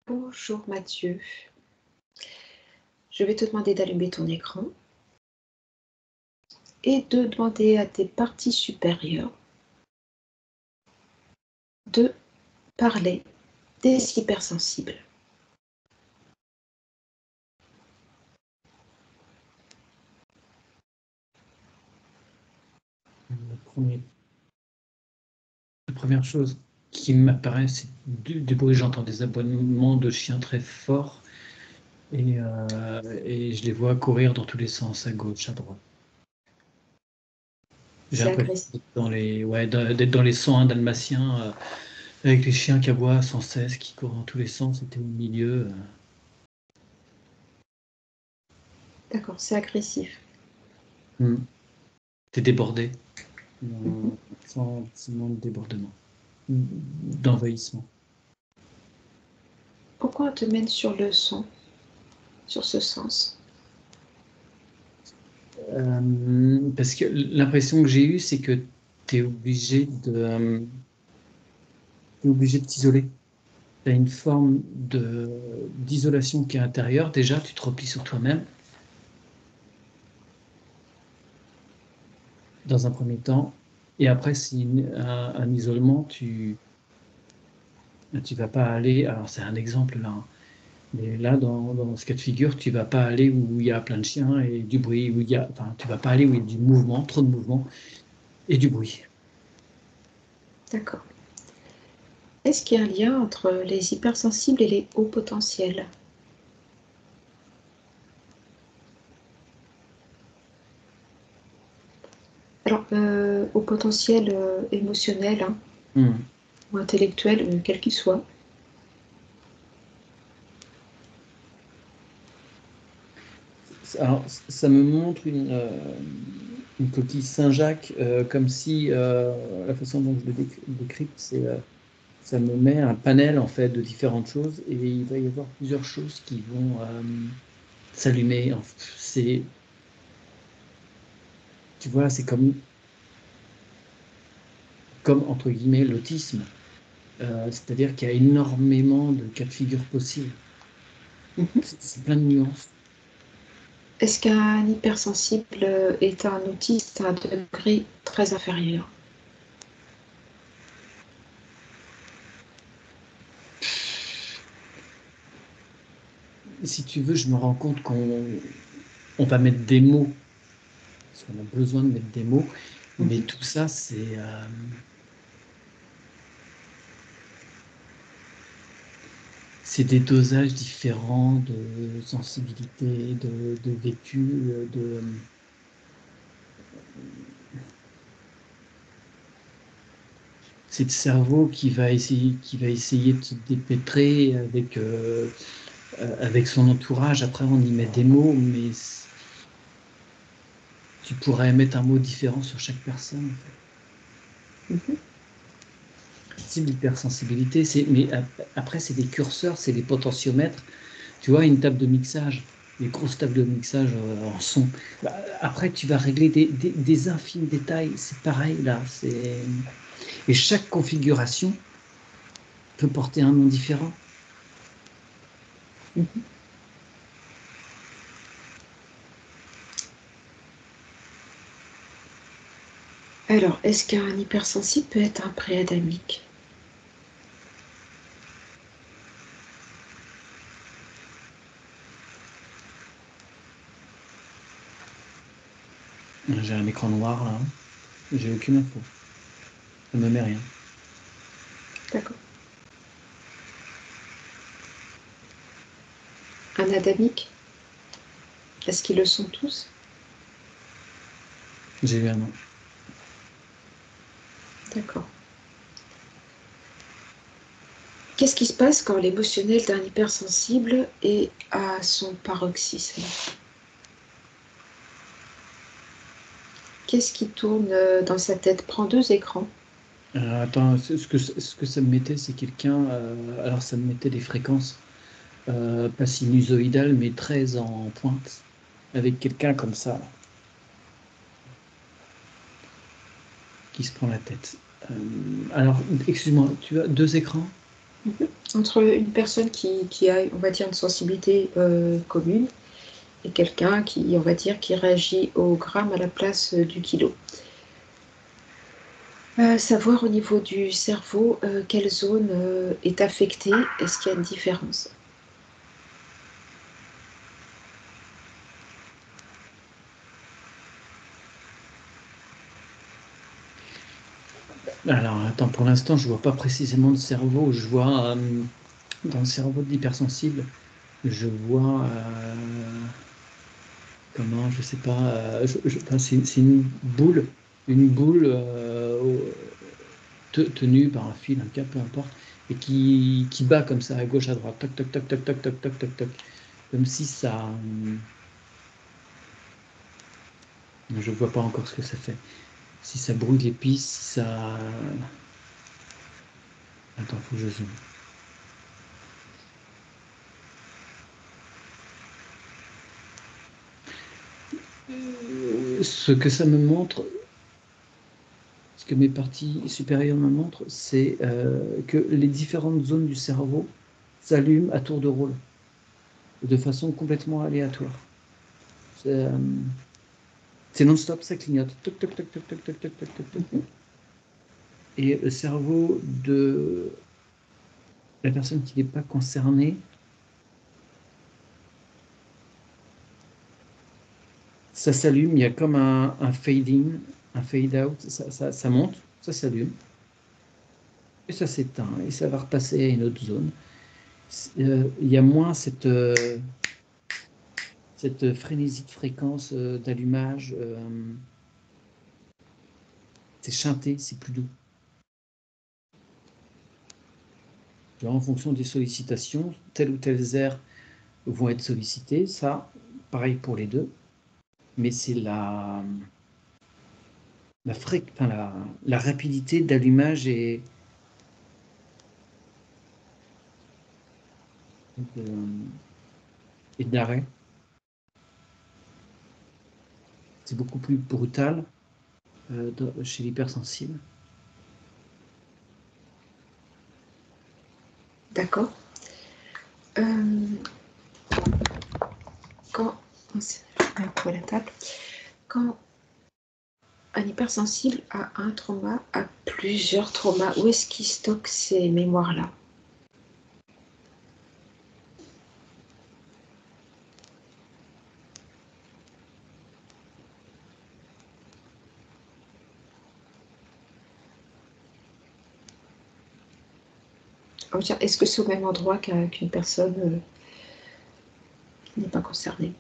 Bonjour Mathieu, je vais te demander d'allumer ton écran et de demander à tes parties supérieures de parler des hypersensibles. La première chose qui m'apparaît, c'est du bruit. J'entends des aboiements de chiens très forts et je les vois courir dans tous les sens, à gauche, à droite. J'ai C'est l'impression agressif. d'être dans les 101 dalmatiens, avec les chiens qui aboient sans cesse, qui courent dans tous les sens, et t'es au milieu. D'accord, c'est agressif. T'es débordé, Mhm. sans sentiment de débordement, d'envahissement. Pourquoi on te mène sur le son, sur ce sens? Parce que l'impression que j'ai eue, c'est que t'es obligé de t'isoler. Tu as une forme d'isolation qui est intérieure. Déjà, tu te replies sur toi-même, dans un premier temps. Et après, c'est un isolement. Tu vas pas aller. Alors, c'est un exemple là, hein. Mais là, dans ce cas de figure, tu vas pas aller où il y a plein de chiens et du bruit, enfin, tu vas pas aller où il y a du mouvement, trop de mouvement et du bruit. D'accord. Est-ce qu'il y a un lien entre les hypersensibles et les hauts potentiels? Alors, haut potentiel émotionnel, hein, ou intellectuel, quel qu'il soit. Alors, ça me montre une coquille Saint-Jacques, comme si la façon dont je le décrypte, c'est ça me met un panel en fait de différentes choses et il va y avoir plusieurs choses qui vont s'allumer. Tu vois, c'est comme entre guillemets l'autisme. C'est-à-dire qu'il y a énormément de cas de figure possibles. Mhm. C'est plein de nuances. Est-ce qu'un hypersensible est un autiste à un degré très inférieur? Si tu veux, je me rends compte qu'on va mettre des mots, parce qu'on a besoin de mettre des mots, mais Mhm. tout ça, c'est des dosages différents de sensibilité, de vécu, c'est le cerveau qui va essayer de se dépêtrer avec son entourage. Après, on y met des mots, mais tu pourrais mettre un mot différent sur chaque personne, en fait. Mhm. C'est l'hypersensibilité, mais après, c'est des curseurs, c'est des potentiomètres. Tu vois, une table de mixage, les grosses tables de mixage en son. Bah, après, tu vas régler des infimes détails. C'est pareil là. Et chaque configuration peut porter un nom différent. Mhm. Alors, est-ce qu'un hypersensible peut être un préadamique? J'ai un écran noir là. J'ai aucune info. Ça ne me met rien. D'accord. Un adamique? Est-ce qu'ils le sont tous? J'ai eu un nom. D'accord. Qu'est-ce qui se passe quand l'émotionnel d'un hypersensible est à son paroxysme? Qu'est-ce qui tourne dans sa tête? Prends 2 écrans. Attends, ce que ça me mettait, c'est quelqu'un. Alors, ça me mettait des fréquences pas sinusoïdales, mais très en pointe, avec quelqu'un comme ça, là, qui se prend la tête. Alors, excuse-moi, tu as 2 écrans? Entre une personne qui a, on va dire, une sensibilité commune et quelqu'un qui, on va dire, qui réagit au gramme à la place du kilo. Savoir au niveau du cerveau quelle zone est affectée, est-ce qu'il y a une différence? Alors, attends, pour l'instant, je vois pas précisément le cerveau. Je vois dans le cerveau de l'hypersensible, je vois comment, je sais pas, enfin, c'est une boule tenue par un fil, un câble, peu importe, et qui bat comme ça à gauche, à droite, toc, toc, toc, toc, toc, toc, toc, toc, toc, comme si ça. Je vois pas encore ce que ça fait. Si ça brûle les pistes, si ça. Attends, faut que je zoome. Ce que ça me montre, ce que mes parties supérieures me montrent, c'est que les différentes zones du cerveau s'allument à tour de rôle, de façon complètement aléatoire. C'est non-stop, ça clignote. Toc, toc, toc, toc, toc, toc, toc, toc, toc, toc. Et le cerveau de la personne qui n'est pas concernée, ça s'allume, il y a comme un fade-in, un fade-out, ça monte, ça s'allume, et ça s'éteint, et ça va repasser à une autre zone. Il y a moins cette frénésie de fréquence d'allumage, c'est chanté, c'est plus doux. Tu vois, en fonction des sollicitations, telles ou telles aires vont être sollicitées, ça, pareil pour les deux, mais c'est enfin, la rapidité d'allumage et d'arrêt. C'est beaucoup plus brutal chez l'hypersensible. D'accord. Quand, à la table, quand un hypersensible a un trauma, a plusieurs traumas, où est-ce qu'il stocke ces mémoires-là? Est-ce que c'est au même endroit qu'une personne qui n'est pas concernée?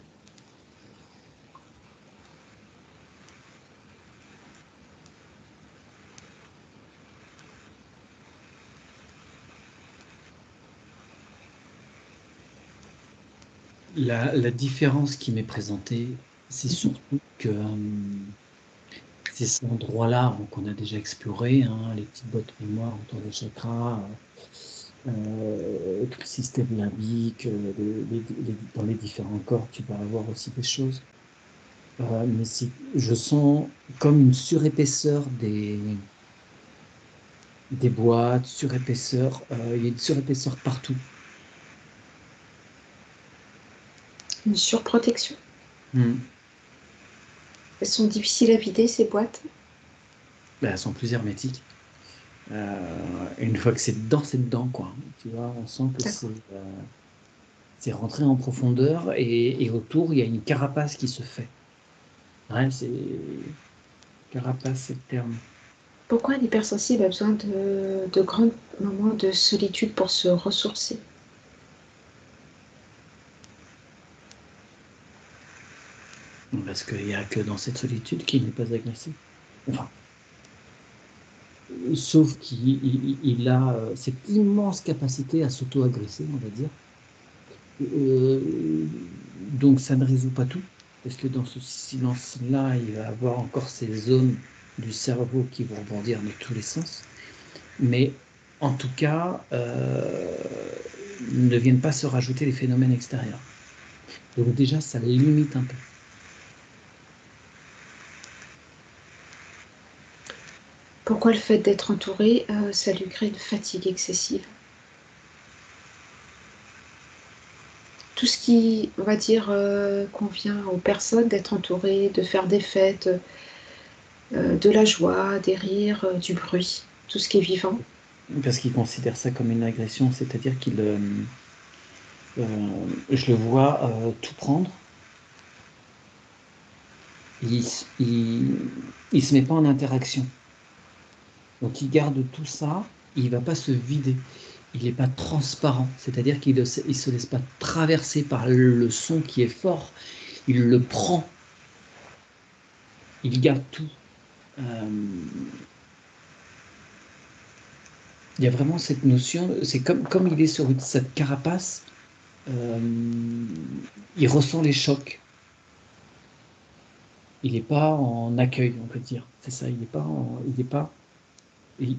La différence qui m'est présentée, c'est surtout que c'est cet endroit-là qu'on a déjà exploré, hein, les petites boîtes mémoire autour des chakras, tout le système limbique, dans les différents corps, tu vas avoir aussi des choses. Mais je sens comme une surépaisseur des boîtes, surépaisseur, il y a une surépaisseur partout. Une surprotection? Mm. Elles sont difficiles à vider, ces boîtes? Ben, elles sont plus hermétiques. Une fois que c'est dedans, quoi. Tu vois, on sent que D'accord. c'est rentré en profondeur et autour, il y a une carapace qui se fait. Ouais, carapace, c'est le terme. Pourquoi un hypersensible a besoin de grands moments de solitude pour se ressourcer? Parce qu'il n'y a que dans cette solitude qu'il n'est pas agressif. Enfin, sauf qu'il a cette immense capacité à s'auto-agresser, on va dire. Donc ça ne résout pas tout, parce que dans ce silence-là, il va avoir encore ces zones du cerveau qui vont rebondir dans tous les sens. Mais en tout cas, ne viennent pas se rajouter les phénomènes extérieurs. Donc déjà, ça limite un peu. Pourquoi le fait d'être entouré, ça lui crée une fatigue excessive? tout ce qui, on va dire, convient aux personnes d'être entourées, de faire des fêtes, de la joie, des rires, du bruit, tout ce qui est vivant. Parce qu'il considère ça comme une agression, c'est-à-dire je le vois tout prendre, il se met pas en interaction. Donc il garde tout ça, il va pas se vider. Il n'est pas transparent, c'est-à-dire qu'il ne se laisse pas traverser par le son qui est fort, il le prend, il garde tout. Il y a vraiment cette notion, c'est comme il est sur cette carapace, il ressent les chocs. Il n'est pas en accueil, on peut dire. C'est ça, il n'est pas il n'est pas, il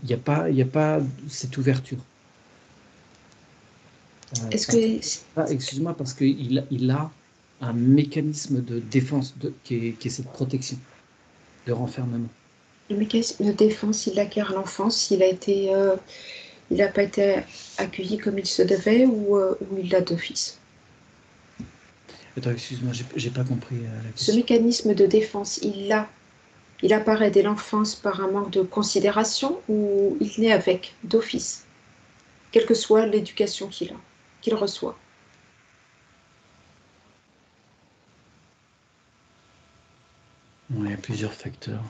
y a pas cette ouverture. Est-ce que Excuse-moi, parce qu'il a un mécanisme de défense qui est cette protection, de renfermement. le mécanisme de défense, il l'acquiert à l'enfance, il n'a pas été accueilli comme il se devait ou il l'a d'office? Attends, excuse-moi, j'ai pas compris la Ce question. mécanisme de défense, il apparaît dès l'enfance par un manque de considération ou il naît avec d'office, quelle que soit l'éducation qu'il reçoit? Ouais, il y a plusieurs facteurs.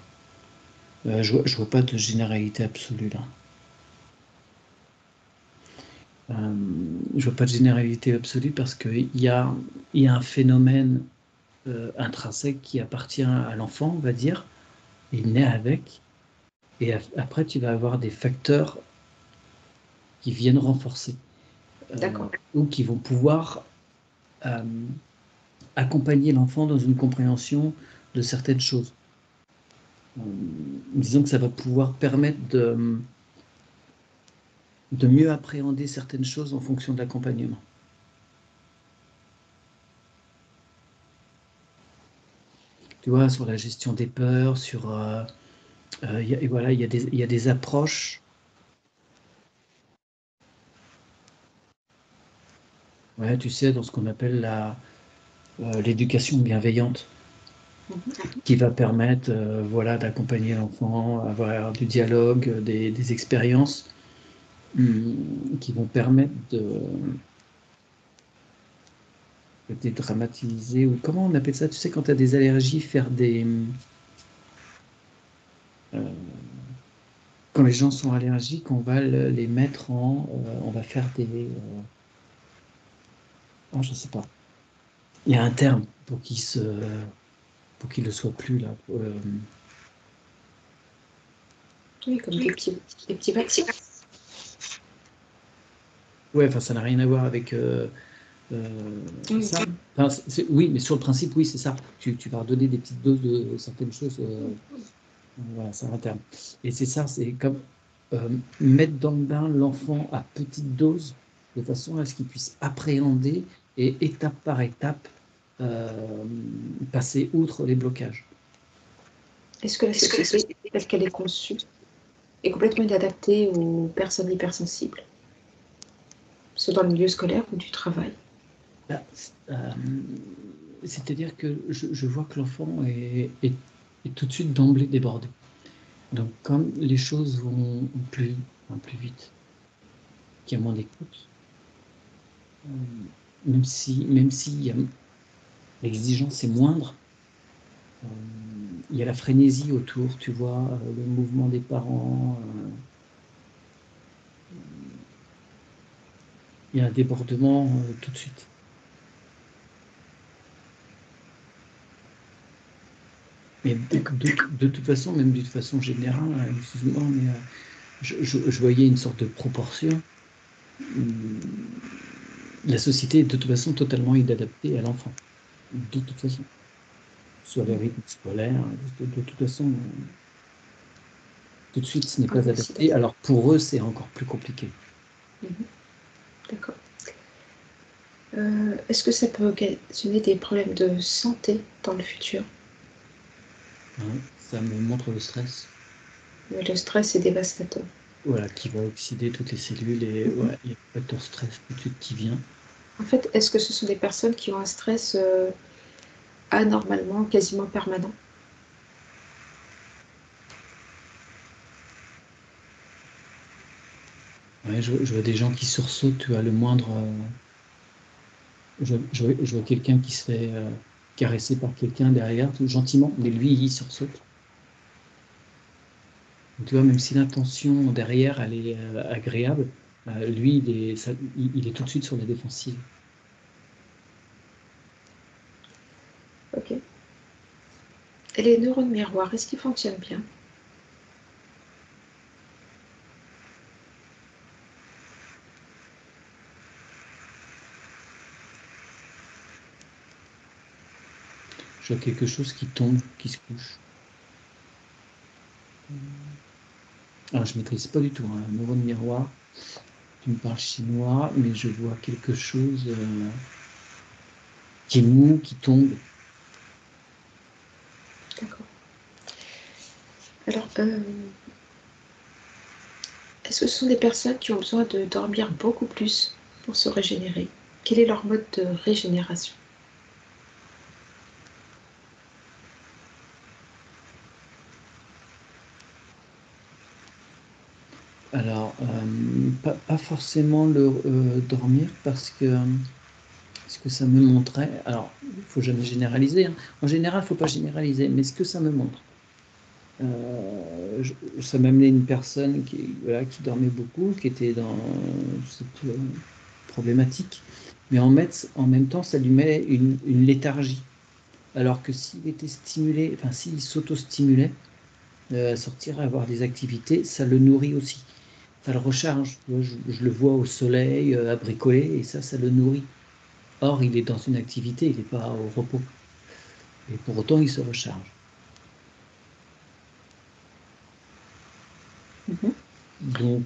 Je vois pas de généralité absolue là. Je vois pas de généralité absolue parce il y a un phénomène intrinsèque qui appartient à l'enfant, on va dire. Il naît avec. Et après, tu vas avoir des facteurs qui viennent renforcer D'accord. ou qui vont pouvoir euh, accompagner l'enfant dans une compréhension de certaines choses. Disons que ça va pouvoir permettre de mieux appréhender certaines choses en fonction de l'accompagnement. Tu vois, sur la gestion des peurs, et voilà, il y a des approches. Ouais, tu sais, dans ce qu'on appelle l'éducation bienveillante, qui va permettre voilà, d'accompagner l'enfant, avoir du dialogue, des expériences qui vont permettre de dédramatiser, ou comment on appelle ça, tu sais, quand tu as des allergies, euh, quand les gens sont allergiques, on va les mettre on va faire oh, je sais pas. Il y a un terme pour qu'il ne soit plus là. Oui, comme des petits vaccins. Ouais, enfin, ça n'a rien à voir avec Oui, ça. Enfin, oui, mais sur le principe, oui, c'est ça. Tu vas redonner des petites doses de certaines choses. Voilà, c'est un terme. Et c'est ça, c'est comme mettre dans le bain l'enfant à petite dose, de façon à ce qu'il puisse appréhender et étape par étape euh, passer outre les blocages. est-ce que la société, telle qu'elle est conçue, est complètement inadaptée aux personnes hypersensibles, soit dans le milieu scolaire ou du travail? Là, c'est-à-dire que je vois que l'enfant est tout de suite d'emblée débordé. Donc, comme les choses vont plus vite, qu'il y a moins d'écoute, euh, même si l'exigence est moindre, euh, il y a la frénésie autour, tu vois, le mouvement des parents, il y a un débordement tout de suite. Mais de toute façon, même d'une façon générale, excuse-moi, mais je voyais une sorte de proportion. Hum, La société est de toute façon totalement inadaptée à l'enfant, de toute façon. Soit les rythmes scolaires, de toute façon, tout de suite, ce n'est Ah, pas si, adapté. Alors pour eux, c'est encore plus compliqué. d'accord. Est-ce que ça peut occasionner des problèmes de santé dans le futur? Hein. Ça me montre le stress, Le stress est dévastateur. voilà, qui va oxyder toutes les cellules et ouais, il y a le facteur stress tout de suite qui vient. En fait, est-ce que ce sont des personnes qui ont un stress anormalement, quasiment permanent? Ouais, je vois des gens qui sursautent, tu vois, le moindre. Je vois quelqu'un qui se fait caresser par quelqu'un derrière, tout gentiment, mais lui, il sursaute. Donc, tu vois, même si l'intention derrière, elle est agréable, lui, il est tout de suite sur la défensive. Ok. Et les neurones miroirs, est-ce qu'ils fonctionnent bien? Je vois quelque chose qui tombe, qui se couche. Alors, je ne maîtrise pas du tout, hein, un neurone miroir. Tu me parles chinois, mais je vois quelque chose qui est mou, qui tombe. D'accord. Alors, est-ce que ce sont des personnes qui ont besoin de dormir beaucoup plus pour se régénérer? Quel est leur mode de régénération? Alors, pas forcément dormir ce que ça me montrait, alors, il ne faut jamais généraliser, hein. En général, il ne faut pas généraliser, mais ce que ça me montre, ça m'amenait une personne voilà, qui dormait beaucoup, qui était dans cette problématique, mais en même temps, ça lui met une léthargie. Alors que s'il était stimulé, enfin, s'il s'auto-stimulait, à sortir, à avoir des activités, ça le nourrit aussi. Ça le recharge. Tu vois, je le vois au soleil, à bricoler, et ça le nourrit. Or, il est dans une activité, il n'est pas au repos. Et pour autant, il se recharge. Mhm. Donc,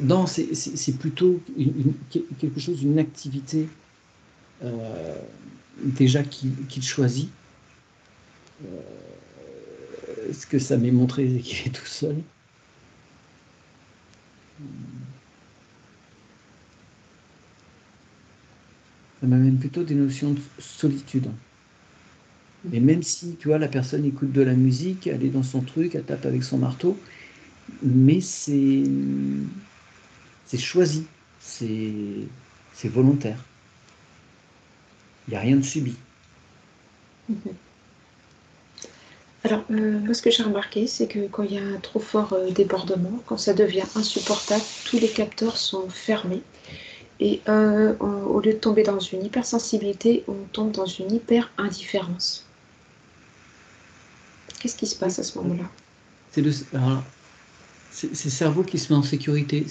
non, c'est plutôt quelque chose, une activité euh, déjà qu'il choisit. Ce que ça m'est montré, c'est qu'il est tout seul. Ça m'amène plutôt des notions de solitude. Et même si, tu vois, la personne écoute de la musique, elle est dans son truc, elle tape avec son marteau, mais c'est choisi, c'est volontaire. Il n'y a rien de subi. Mhm. Alors, moi, ce que j'ai remarqué, c'est que quand il y a un trop fort débordement, quand ça devient insupportable, tous les capteurs sont fermés. Et au lieu de tomber dans une hypersensibilité, on tombe dans une hyper-indifférence. Qu'est-ce qui se passe à ce moment-là? Alors, c'est le cerveau qui se met en sécurité.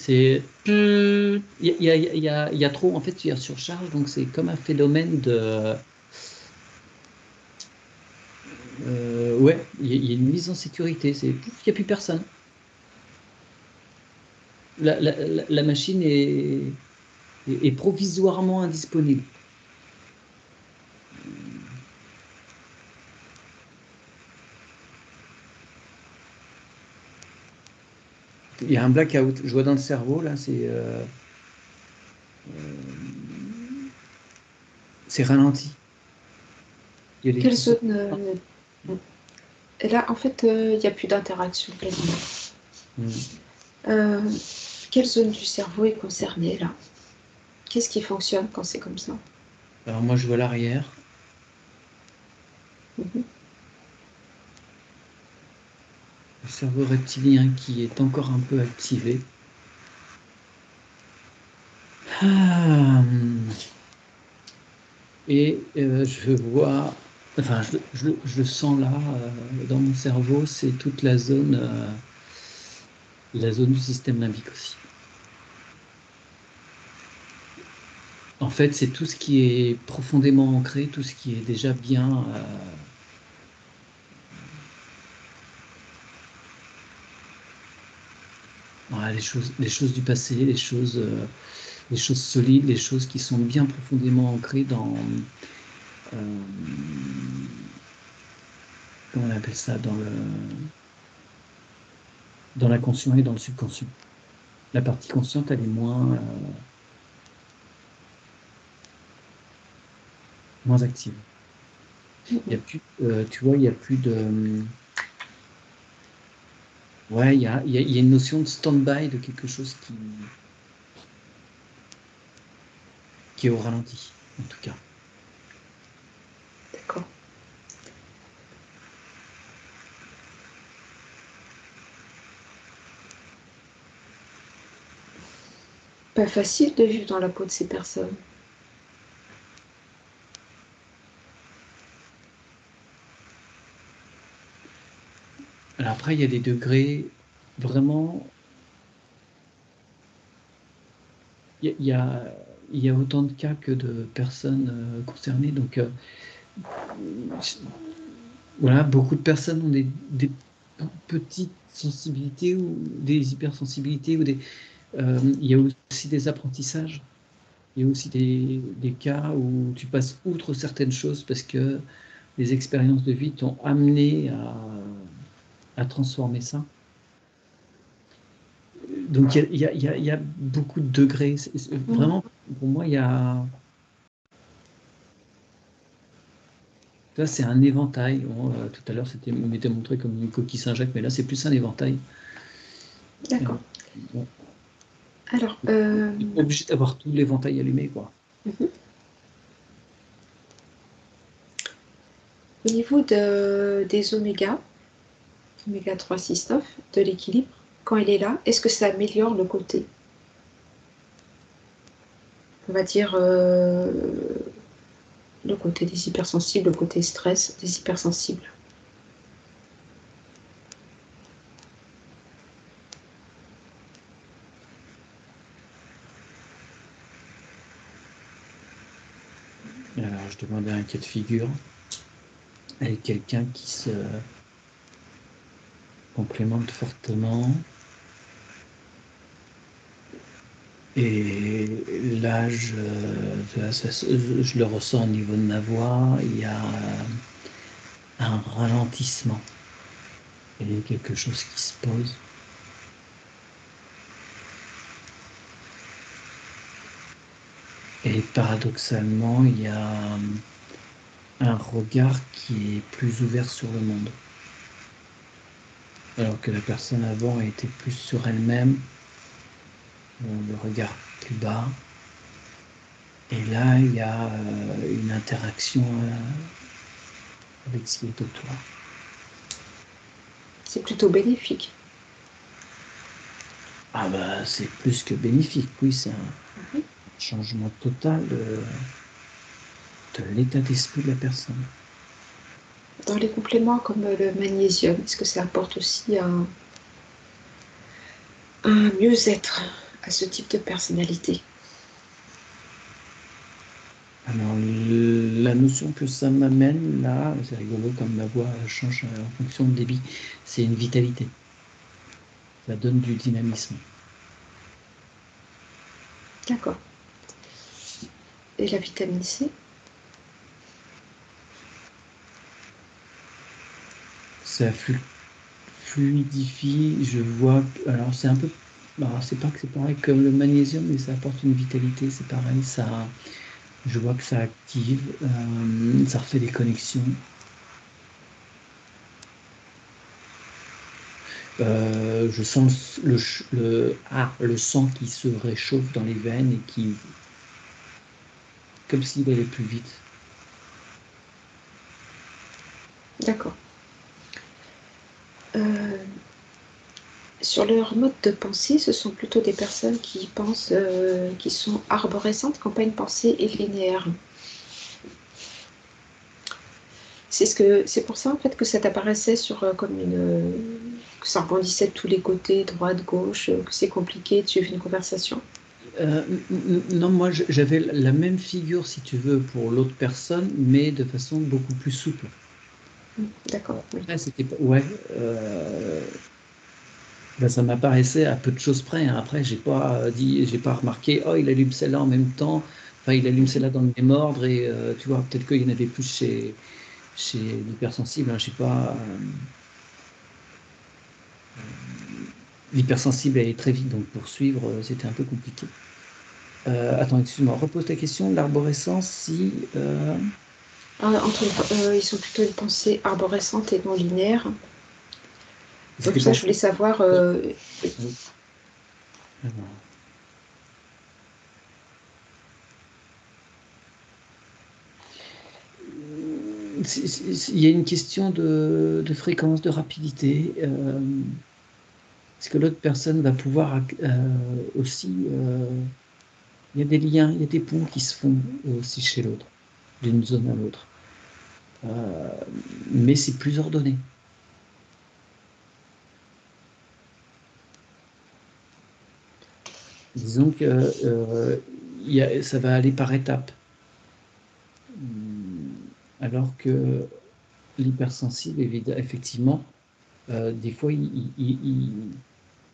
Il y a trop, en fait, il y a surcharge, donc c'est comme un phénomène de. Ouais, il y a une mise en sécurité. Il n'y a plus personne. La machine est provisoirement indisponible. Il y a un blackout. Je vois dans le cerveau, là, c'est ralenti. Il y a Quelle l'électricité. zone Et là, en fait, il n'y a plus d'interaction quasiment. Hmm. Euh, quelle zone du cerveau est concernée là? Qu'est-ce qui fonctionne quand c'est comme ça? Alors moi, je vois l'arrière, Mhm. le cerveau reptilien qui est encore un peu activé. Ah, et je vois, enfin, je le sens là, dans mon cerveau, c'est toute la zone du système limbique aussi. En fait, c'est tout ce qui est profondément ancré, tout ce qui est déjà bien. Voilà, les choses du passé, les choses solides, les choses qui sont bien profondément ancrées euh, comment on appelle ça, dans l'inconscient et dans le subconscient. La partie consciente, elle est moins. moins active. Il y a plus, tu vois, il y a plus de... Ouais, il y a une notion de stand-by, de quelque chose qui est au ralenti, en tout cas. D'accord. Pas facile de vivre dans la peau de ces personnes. Alors après, il y a des degrés, vraiment, il y a autant de cas que de personnes concernées. Donc, voilà, beaucoup de personnes ont des petites sensibilités ou des hypersensibilités. Il y a aussi des apprentissages. Il y a aussi des cas où tu passes outre certaines choses parce que les expériences de vie t'ont amené à transformer ça. Donc, il y a beaucoup de degrés. Vraiment, pour moi, il y a... Là, c'est un éventail. Bon, tout à l'heure, on m'était montré comme une coquille Saint-Jacques, mais là, c'est plus un éventail. D'accord. Bon, Alors, on n'est pas obligé d'avoir tout l'éventail allumé, quoi. au niveau des oméga 3, 6, 9, de l'équilibre, quand il est là, est-ce que ça améliore le côté, on va dire, le côté des hypersensibles, le côté stress des hypersensibles? Alors, je demandais un cas de figure avec quelqu'un qui se complémente fortement. Et là, je le ressens au niveau de ma voix. Il y a un ralentissement. Il y a quelque chose qui se pose. Et paradoxalement, il y a un regard qui est plus ouvert sur le monde. Alors que la personne avant était plus sur elle-même, le regard plus bas. Et là, il y a une interaction avec ce qui est autour. C'est plutôt bénéfique. Ah bah, c'est plus que bénéfique, oui, c'est un changement total de l'état d'esprit de la personne. Dans les compléments comme le magnésium, est-ce que ça apporte aussi un mieux-être à ce type de personnalité? Alors, la notion que ça m'amène, là, c'est rigolo comme ma voix change en fonction de débit, c'est une vitalité. Ça donne du dynamisme. D'accord. Et la vitamine C? Ça fluidifie, je vois. Alors, c'est un peu. Alors, c'est pas que c'est pareil comme le magnésium, mais ça apporte une vitalité, c'est pareil. Je vois que ça active, ça refait des connexions. Je sens le sang qui se réchauffe dans les veines et comme s'il allait plus vite. D'accord. Sur leur mode de pensée, ce sont plutôt des personnes qui pensent, qui sont arborescentes, qui n'ont pas une pensée linéaire. C'est pour ça en fait que ça t'apparaissait sur comme que ça rebondissait de tous les côtés, droite, gauche, que c'est compliqué de suivre une conversation. Non, moi j'avais la même figure, si tu veux, pour l'autre personne, mais de façon beaucoup plus souple. D'accord, oui. Après, ouais, ben, ça m'apparaissait à peu de choses près, hein. Après, j'ai pas remarqué, oh, il allume celle-là en même temps. Enfin, il allume celle-là dans le même ordre et tu vois, peut-être qu'il y en avait plus chez l'hypersensible, hein, je sais pas. L'hypersensible allait très vite, donc pour suivre, c'était un peu compliqué. Attends, excuse-moi, repose ta question. L'arborescence, si. Ils sont plutôt une pensée arborescente et non linéaire. C'est Donc des ça, je pensées. voulais savoir, Oui. Alors, il y a une question de fréquence, de rapidité. Est-ce que l'autre personne va pouvoir aussi... il y a des liens, il y a des ponts qui se font aussi chez l'autre, d'une zone à l'autre. Mais c'est plus ordonné. Disons que ça va aller par étapes. Alors que l'hypersensible, effectivement, des fois, il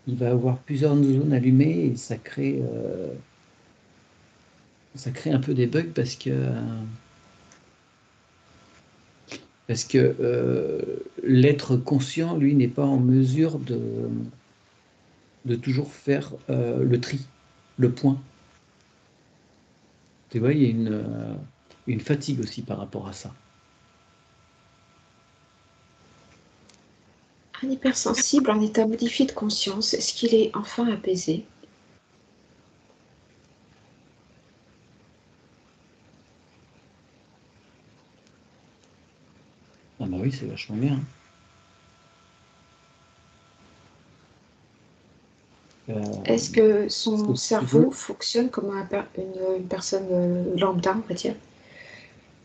va avoir plusieurs zones allumées et ça crée un peu des bugs parce que l'être conscient, lui, n'est pas en mesure de toujours faire le tri, le point. Tu vois, il y a une fatigue aussi par rapport à ça. un hypersensible en état modifié de conscience, est-ce qu'il est enfin apaisé? Ah bah oui, c'est vachement bien. Est-ce que son Si tu veux, cerveau fonctionne comme une personne lambda, on va dire,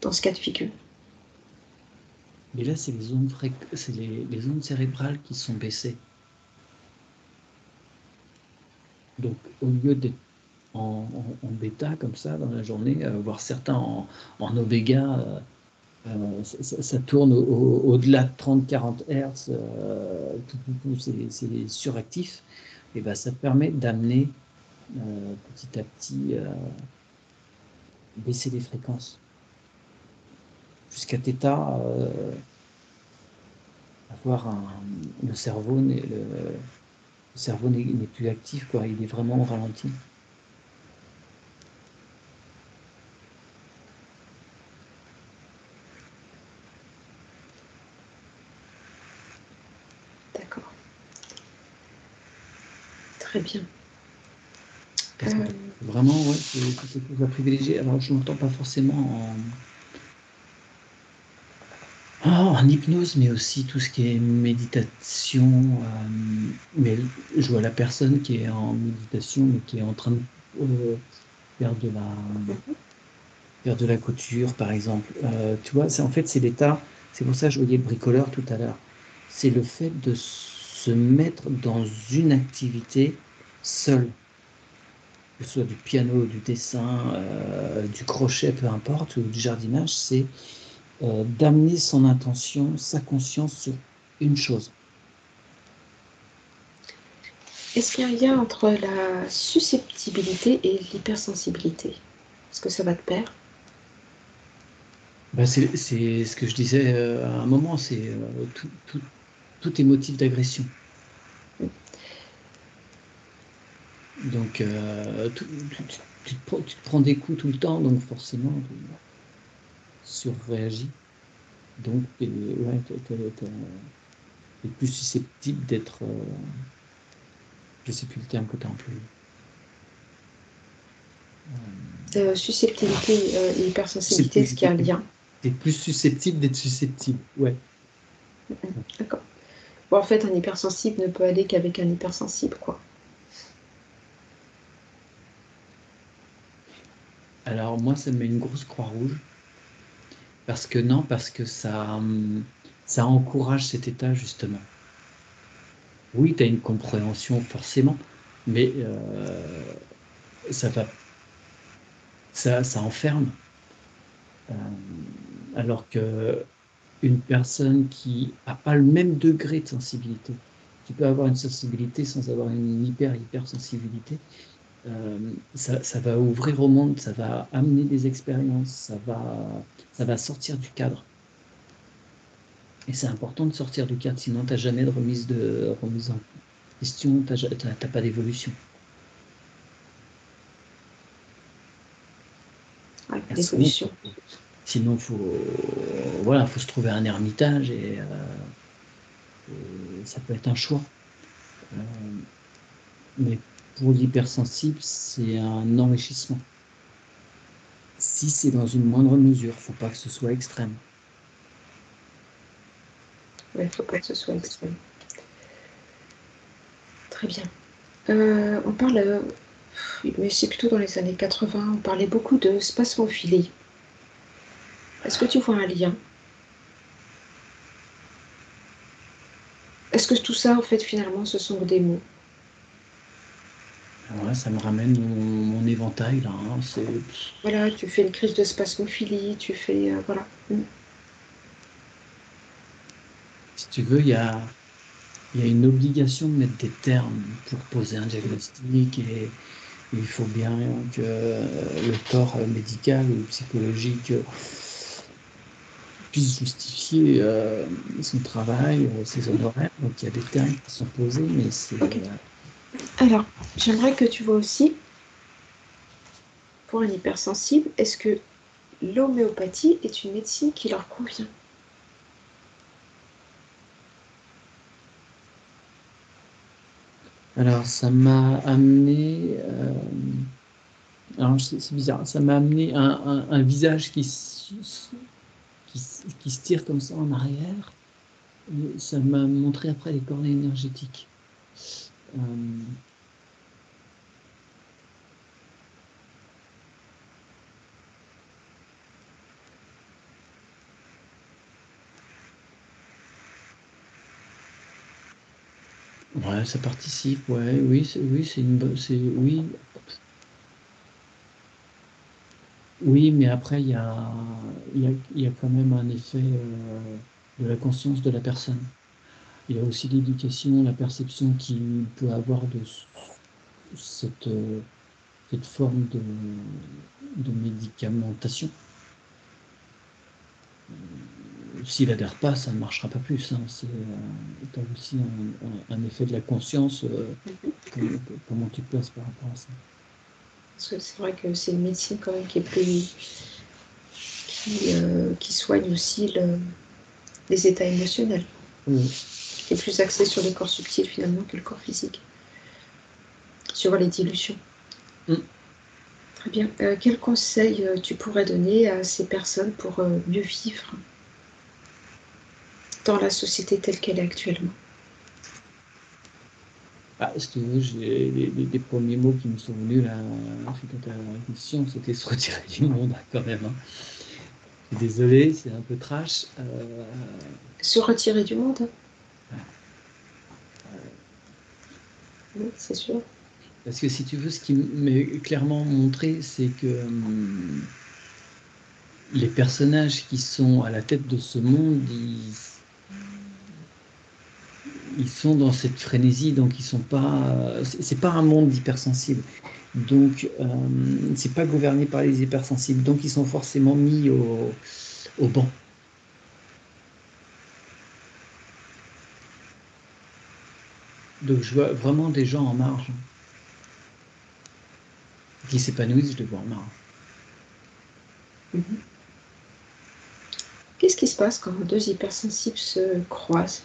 dans ce cas de figure? mais là, c'est c'est les ondes cérébrales qui sont baissées. Donc, au lieu d'être en bêta comme ça dans la journée, voire certains en oméga, ça tourne au-delà de 30-40 Hz, c'est suractif, et ben, ça permet d'amener petit à petit baisser les fréquences jusqu'à θ, avoir le cerveau n'est plus actif, quoi, il est vraiment au ralenti. D'accord. Très bien. Parce que vraiment, ouais, c'est quelque chose à privilégier. Alors, je ne l'entends pas forcément en hypnose, mais aussi tout ce qui est méditation. Mais je vois la personne qui est en méditation, mais qui est en train de faire faire de la couture, par exemple. Tu vois, en fait, c'est l'état. C'est pour ça que je voyais le bricoleur tout à l'heure. C'est le fait de se mettre dans une activité seule, que ce soit du piano, du dessin, du crochet, peu importe, ou du jardinage, c'est d'amener son intention, sa conscience sur une chose. Est-ce qu'il y a un lien entre la susceptibilité et l'hypersensibilité? Est-ce que ça va de pair? Ben, c'est ce que je disais à un moment, c'est tout est motif d'agression. Donc, tu te prends des coups tout le temps, donc forcément, tu surréagis. Donc, ouais, t'es plus susceptible d'être. Je ne sais plus le terme que tu as employé. Susceptibilité et hypersensibilité, est-ce qu'il y a un Susceptibilité. lien? Tu es plus susceptible d'être susceptible. Ouais. D'accord. Bon, en fait, un hypersensible ne peut aller qu'avec un hypersensible, quoi. Alors, moi, ça me met une grosse croix rouge. Parce que non, parce que ça encourage cet état, justement. Oui, tu as une compréhension forcément, mais ça va, ça enferme. Euh, alors que une personne qui n'a pas le même degré de sensibilité, qui peut avoir une sensibilité sans avoir une hypersensibilité, ça va ouvrir au monde, ça va amener des expériences, ça va sortir du cadre. Et c'est important de sortir du cadre, sinon tu n'as jamais de remise en question, tu n'as pas d'évolution. Ouais, Elles sont l'évolution. Sinon, voilà, faut se trouver un ermitage et ça peut être un choix. Euh, mais pour l'hypersensible, c'est un enrichissement. Si c'est dans une moindre mesure, faut pas que ce soit extrême. Il ne faut pas que ce soit extrême. Très bien. On parle, mais c'est plutôt dans les années 80, on parlait beaucoup de spasmophilie. Est-ce que tu vois un lien? Est-ce que tout ça, en fait, finalement, ce sont des mots? Alors là, ça me ramène mon éventail, là, hein, Voilà, tu fais une crise de spasmophilie, tu fais... voilà. si tu veux, il y a une obligation de mettre des termes pour poser un diagnostic et il faut bien que le corps médical ou psychologique puisse justifier son travail, ses honoraires. Donc il y a des termes qui sont posés, mais c'est... Ok. Alors, j'aimerais que tu vois aussi, pour un hypersensible, est-ce que l'homéopathie est une médecine qui leur convient? Alors ça m'a amené... alors c'est bizarre, ça m'a amené un visage qui se tire comme ça en arrière. Et ça m'a montré après les cornets énergétiques. Euh, ouais, ça participe, ouais, oui, c'est une bonne, oui, oui, mais après il y a quand même un effet de la conscience de la personne. Il y a aussi l'éducation, la perception qu'il peut avoir de cette, cette forme de médicamentation. S'il adhère pas, ça ne marchera pas plus, hein. Tu as aussi un effet de la conscience, comment tu te places par rapport à ça. Parce que c'est vrai que c'est une médecine quand même qui est plus... qui soigne aussi les états émotionnels, Oui. qui est plus axé sur les corps subtils finalement que le corps physique, sur les dilutions. Mm. Très bien. Quel conseil tu pourrais donner à ces personnes pour mieux vivre dans la société telle qu'elle est actuellement? Ah, si tu veux, les premiers mots qui me sont venus là, suite à ta question, c'était se retirer du monde, hein, quand même, hein. Je suis désolé, c'est un peu trash. Se retirer du monde, hein. Euh, Oui, c'est sûr. Parce que si tu veux, ce qui m'est clairement montré, c'est que les personnages qui sont à la tête de ce monde, ils sont dans cette frénésie, donc ils sont pas. C'est pas un monde d'hypersensibles. Donc, c'est pas gouverné par les hypersensibles. Donc, ils sont forcément mis au banc. Donc, je vois vraiment des gens en marge qui s'épanouissent, je les vois en marge. Mhm. Qu'est-ce qui se passe quand deux hypersensibles se croisent?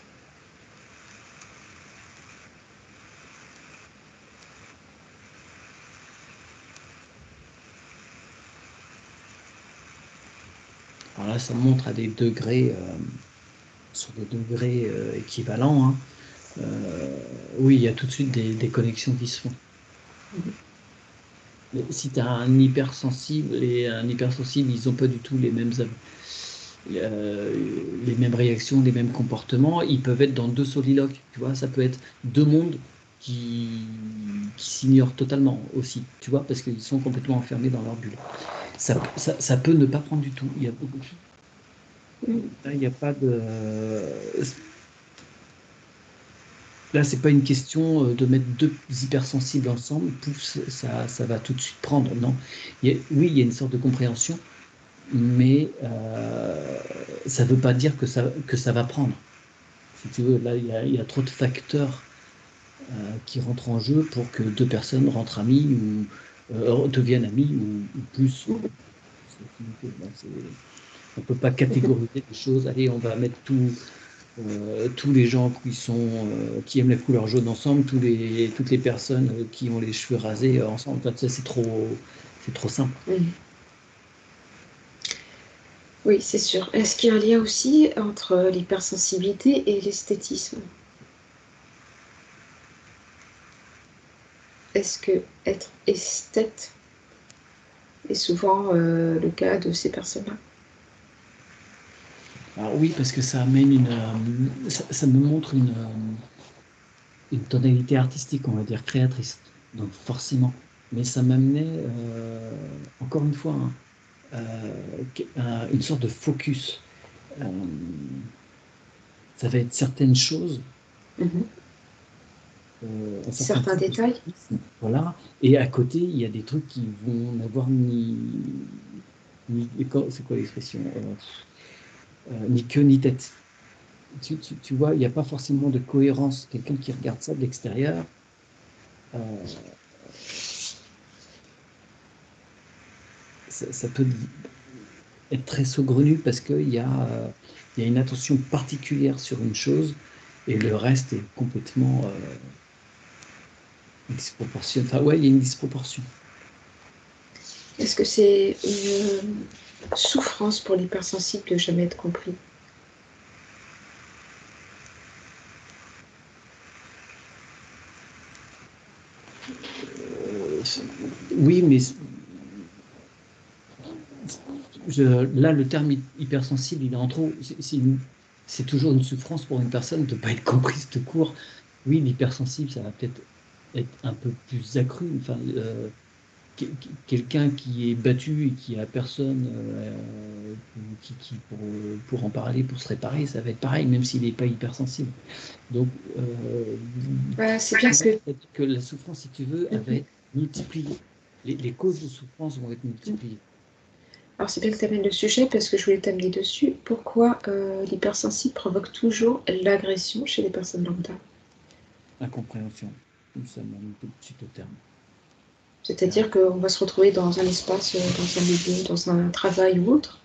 Alors là, ça montre à des degrés, sur des degrés équivalents, hein. Oui, il y a tout de suite des connexions qui se font. Mhm. Mais si tu as un hypersensible et un hypersensible, ils n'ont pas du tout les mêmes réactions, les mêmes comportements. Ils peuvent être dans deux soliloques, tu vois. Ça peut être deux mondes qui s'ignorent totalement aussi, tu vois, parce qu'ils sont complètement enfermés dans leur bulle. Ça peut ne pas prendre du tout. Mhm. Là, il n'y a pas de. Là, c'est pas une question de mettre deux hypersensibles ensemble, pouf, ça va tout de suite prendre. Non. Oui, il y a une sorte de compréhension, mais ça ne veut pas dire que ça va prendre. Si tu veux, là, il y a trop de facteurs qui rentrent en jeu pour que deux personnes rentrent amies ou deviennent amies ou plus. Mhm. C'est limité. Là, On ne peut pas catégoriser les choses. Allez, on va mettre tous les gens qui aiment la couleur jaune ensemble, toutes les personnes qui ont les cheveux rasés ensemble. Enfin, ça, c'est trop simple. Oui, c'est sûr. Est-ce qu'il y a un lien aussi entre l'hypersensibilité et l'esthétisme? Est-ce que être esthète est souvent le cas de ces personnes-là? Alors oui, parce que ça amène ça me montre une tonalité artistique, on va dire créatrice. Donc forcément. Mais ça m'amenait, encore une fois, hein, une sorte de focus. Ça va être certaines choses, un certain Certains type de détails? stylisme, voilà. Et à côté, il y a des trucs qui vont n'avoir c'est quoi l'expression? Ni queue ni tête. Tu vois, il n'y a pas forcément de cohérence. Quelqu'un qui regarde ça de l'extérieur, euh, ça peut être très saugrenu parce il y a une attention particulière sur une chose et le reste est complètement disproportionné. Enfin, ouais, il y a une disproportion. Est-ce que c'est une souffrance pour l'hypersensible de jamais être compris? Oui, mais là, le terme hypersensible, il est en trop. C'est toujours une souffrance pour une personne de ne pas être comprise de court. Oui, l'hypersensible, ça va peut-être être un peu plus accru. Enfin, quelqu'un qui est battu et qui a personne pour en parler, pour se réparer, ça va être pareil, même s'il n'est pas hypersensible. Donc, C'est bien que la souffrance, si tu veux, elle va être multipliée. Les causes de souffrance vont être multipliées. Alors c'est bien que tu amènes le sujet parce que je voulais t'amener dessus. Pourquoi l'hypersensible provoque toujours l'agression chez les personnes lambda? Incompréhension. Ça m'amène tout de suite au terme. C'est-à-dire qu'on va se retrouver dans un espace, dans un milieu, dans un travail ou autre.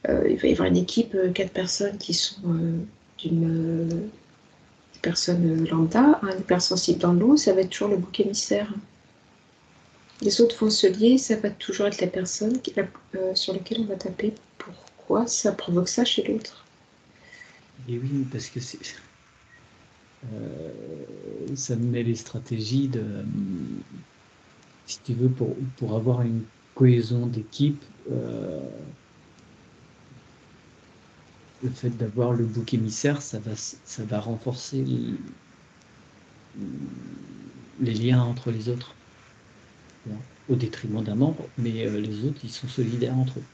Il va y avoir une équipe, 4 personnes qui sont d'une personne lambda, un hypersensible dans l'eau, ça va être toujours le bouc émissaire. Les autres vont se lier, ça va toujours être la personne sur laquelle on va taper. Pourquoi ça provoque ça chez l'autre? Et oui, parce que ça me met les stratégies si tu veux, pour avoir une cohésion d'équipe, le fait d'avoir le bouc émissaire, ça va renforcer les liens entre les autres, au détriment d'un membre, mais les autres, ils sont solidaires entre eux.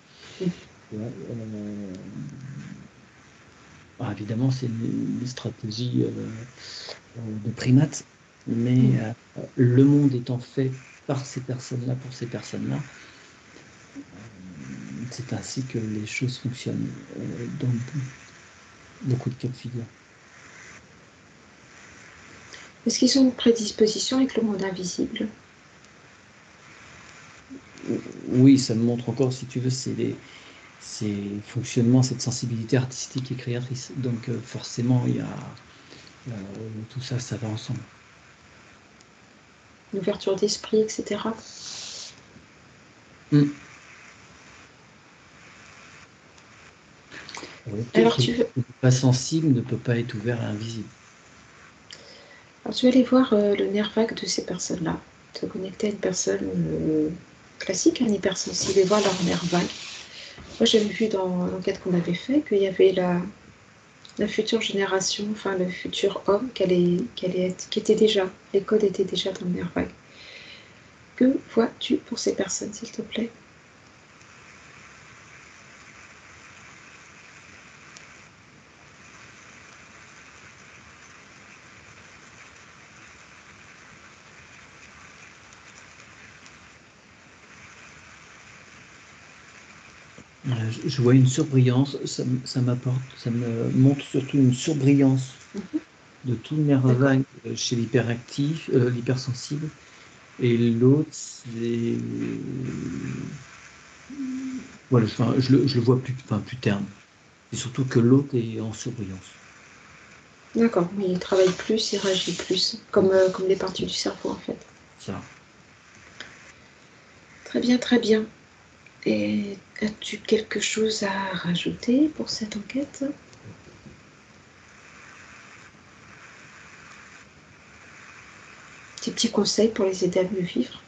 Alors, évidemment, c'est une stratégie de primate, mais le monde étant fait par ces personnes-là, pour ces personnes-là, c'est ainsi que les choses fonctionnent dans beaucoup de cas de figure. Est-ce qu'ils ont une prédisposition avec le monde invisible? Oui, ça me montre encore, si tu veux, ces fonctionnements, cette sensibilité artistique et créatrice. Donc forcément, il y a tout ça, ça va ensemble. Une ouverture d'esprit, etc. Alors tu veux... Pas sensible ne peut pas être ouvert à invisible. Alors, tu vas aller voir le nerf vague de ces personnes-là. Te connecter à une personne classique, un hypersensible, et voir leur nerf vague. Moi, j'avais vu dans l'enquête qu'on avait fait qu'il y avait la future génération, enfin le futur homme qui était déjà, les codes étaient déjà dans le nerf vague. Que vois-tu pour ces personnes, s'il te plaît? Je vois une surbrillance, ça me montre surtout une surbrillance de tout le nerf vague chez l'hyperactif, l'hypersensible. Et l'autre, c'est Voilà, enfin, je le vois plus, enfin, plus terne. Et surtout que l'autre est en surbrillance. D'accord, oui, il travaille plus, il réagit plus, Mm. comme les parties du cerveau en fait. Ça. Très bien, très bien. Et as-tu quelque chose à rajouter pour cette enquête? Des petits conseils pour les aider à mieux vivre?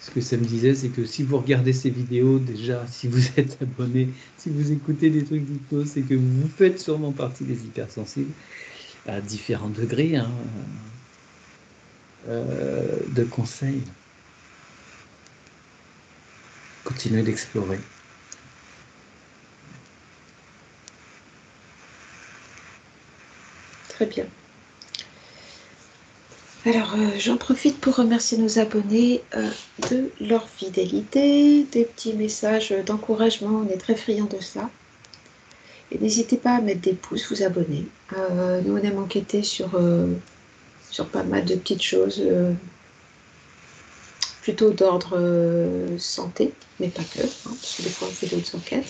Ce que ça me disait, c'est que si vous regardez ces vidéos, déjà, si vous êtes abonné, si vous écoutez des trucs d'hypnose, c'est que vous faites sûrement partie des hypersensibles à différents degrés, hein, de conseils. Continuez d'explorer. Très bien. Alors, j'en profite pour remercier nos abonnés de leur fidélité, des petits messages d'encouragement, on est très friands de ça. Et n'hésitez pas à mettre des pouces, vous abonner. Nous, on aime enquêter sur pas mal de petites choses, plutôt d'ordre santé, mais pas que, hein, parce que des fois on fait d'autres enquêtes.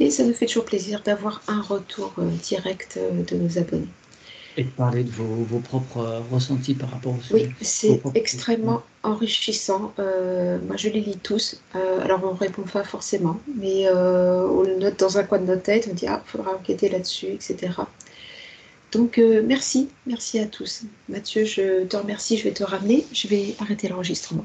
Et ça nous fait toujours plaisir d'avoir un retour direct de nos abonnés. Et de parler de vos propres ressentis par rapport au Oui, sujet. Vos c'est propres questions. extrêmement enrichissant. Moi, je les lis tous. Alors, on ne répond pas forcément, mais on le note dans un coin de notre tête. On dit, ah, il faudra enquêter là-dessus, etc. Donc, merci. Merci à tous. Mathieu, je te remercie. Je vais te ramener. Je vais arrêter l'enregistrement.